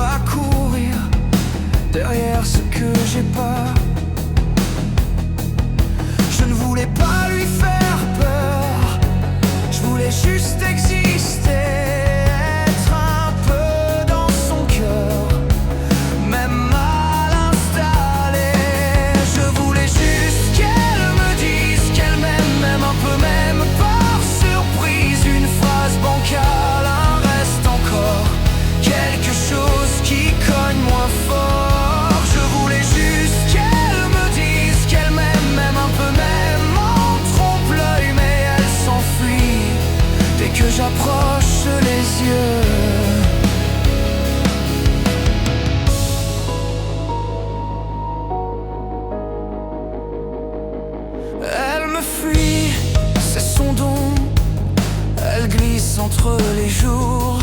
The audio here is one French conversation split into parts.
pas courir derrière ce que j'ai pas. Je ne voulais pas lui faire peur, je voulais juste exister, être un peu dans son cœur, même mal installé. Je voulais juste qu'elle me dise qu'elle m'aime, même un peu, même par surprise. Une phrase bancale, un reste encore, quelque chose qui cogne moins fort. Je voulais juste qu'elle me dise qu'elle m'aime, même un peu, même en trompe-l'œil, mais elle s'enfuit dès que j'approche les yeux. Elle me fuit, c'est son don, elle glisse entre les jours.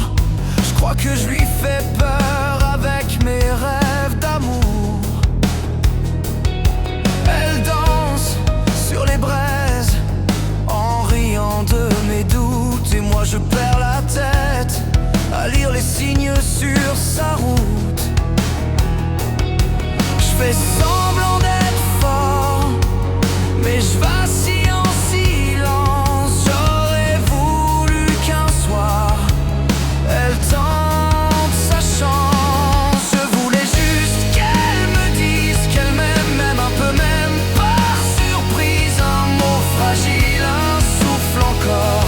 Je crois que je lui fais peur avec mes rêves d'amour. Elle danse sur les braises en riant de mes doutes, et moi je perds la tête à lire les signes sur sa route. Je fais semblant d'être fort, mais je vacille en silence. J'aurais voulu qu'un soir elle tente sa chance. Je voulais juste qu'elle me dise qu'elle m'aime, même un peu, même par surprise. Un mot fragile, un souffle encore,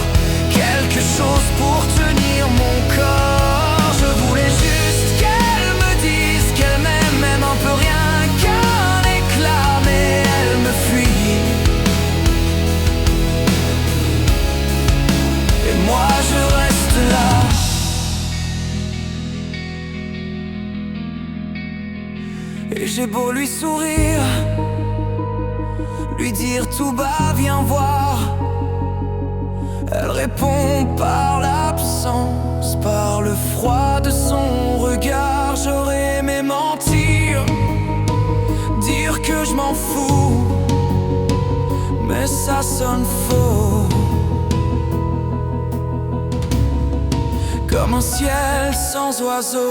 quelque chose pour tenir mon corps. Je voulais juste qu'elle me dise qu'elle m'aime, même un peu, rien qu'un éclat, mais elle me fuit. Et moi je reste là. Et j'ai beau lui sourire, lui dire tout bas viens voir, elle répond par l'absence, par le froid de son regard. J'aurais aimé mentir, dire que je m'en fous, mais ça sonne faux, comme un ciel sans oiseaux.